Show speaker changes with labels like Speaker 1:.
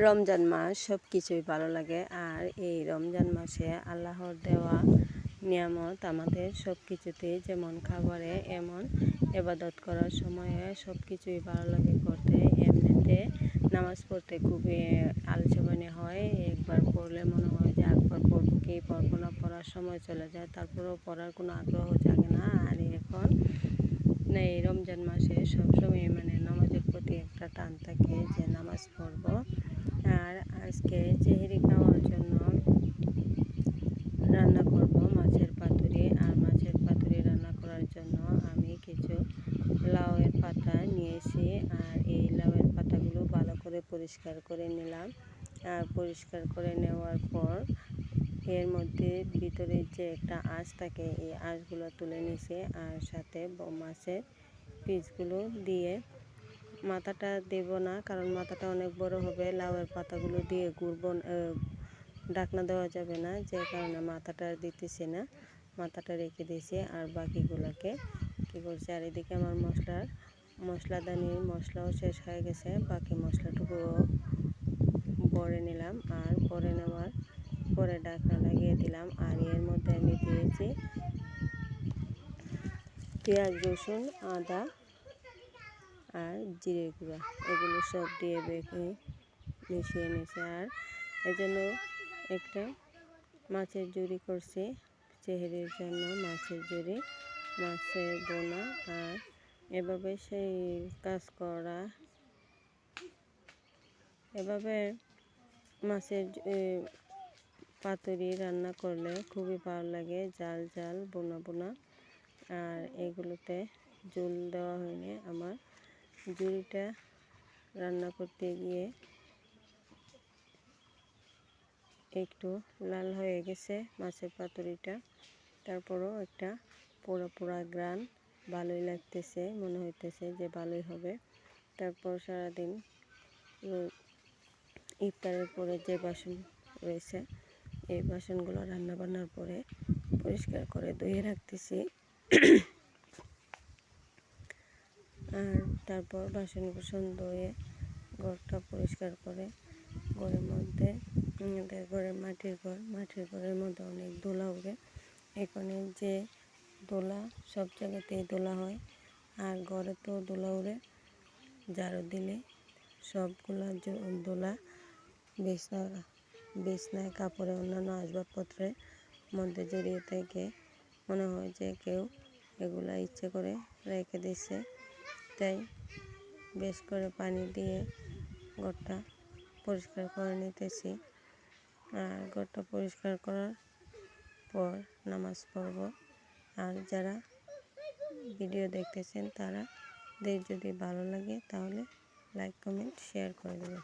Speaker 1: রমজান মাস সব কিছুই ভালো লাগে। আর এই রমজান মাসে আল্লাহর দেওয়া নিয়ামত আমাদের সব কিছুতেই, যেমন খাবারে এমন ইবাদত করার সময়ে সব কিছুই ভালো লাগে করতে। এমনিতে নামাজ পড়তে খুবই আলসেবানি হয়, একবার পড়লে মনে হয় যে একবার পড়বো কি পড়বো না, পড়ার সময় চলে যায়, তারপরেও পড়ার কোনো আগ্রহ জাগে না। আর এখন এই রমজান মাসে সবসময় নামাজের প্রতি একটা টান থাকে যে নামাজ পড়বো। আর আজকে সেহরি খাওয়ার জন্য রান্না করব মাছের পাতুরি। আর মাছের পাতুরি রান্না করার জন্য আমি কিছু লাউয়ের পাতা নিয়েছি। আর এই লাউয়ের পাতাগুলো ভালো করে পরিষ্কার করে নিলাম। আর পরিষ্কার করে নেওয়ার পর এর মধ্যে ভিতরে যে একটা আঁশ থাকে, এই আঁশগুলো তুলে নিয়েছি। আর সাথে মাছের পিসগুলো দিয়ে, মাথাটা দেব না কারণ মাথাটা অনেক বড় হবে, লাউয়ের পাতাগুলো দিয়ে ঘুরবো, ঢাকনা দেওয়া যাবে না, যে কারণে মাথাটা দিতেছি না, মাথাটা রেখে দিয়েছি। আর বাকিগুলোকে কী করছি, আর এদিকে আমার মশলাদানির মশলাও শেষ হয়ে গেছে, বাকি মশলাটুকুও ভরে নিলাম। আর ভরে নেওয়ার পরে ঢাকনা লাগিয়ে দিলাম। আর এর মধ্যে আমি দিয়েছি পেঁয়াজ, রসুন, আদা আর জিরে গুঁড়া, এগুলো সব দিয়ে মিশিয়ে নিয়েছি। আর এজন্য একটা মাছের ঝুড়ি করছি, সেহরির জন্য মাছের ঝুড়ি, মাছের বোনা। আর এভাবে সেই কাজ করা, এভাবে মাছের পাতুরি রান্না করলে খুবই ভালো লাগে, জাল জাল বোনা বোনা। আর এগুলোতে ঝোল দেওয়া হয়নি। আমার ঝুড়িটা রান্না করতে গিয়ে একটু লাল হয়ে গেছে মাছের পাতুরিটা, তারপরও একটা পোড়া পোড়া গ্রান ভালোই লাগতেছে, মনে হইতেছে যে ভালোই হবে। তারপর সারাদিন ইফতারের পরে যে বাসন রয়েছে, এই বাসনগুলো রান্না বান্নার পরে পরিষ্কার করে ধুয়ে রাখতেছি। আর তারপর বাসন কুসন ধুয়ে ঘরটা পরিষ্কার করে, ঘরের মধ্যে আমাদের ঘরের মাটির ঘরের মধ্যে অনেক দোলা উড়ে। এখানে যে দোলা সব জায়গাতেই দোলা হয়, আর ঘরে তো দোলা উড়ে, ঝাড়ু দিলে সবগুলা দোলা বিছনায় কাপড়ে অন্যান্য আসবাবপত্রের মধ্যে জড়িয়ে থেকে মনে হয় যে কেউ এগুলা ইচ্ছে করে রেখে দিচ্ছে। তাই বেশ করে পানি দিয়ে ঘরটা পরিষ্কার করে নিতেছি। আর ঘরটা পরিষ্কার করার পর নামাজ পড়ব। আর যারা ভিডিও দেখতেছেন তাদের যদি ভালো লাগে তাহলে লাইক, কমেন্ট, শেয়ার করে দেবেন।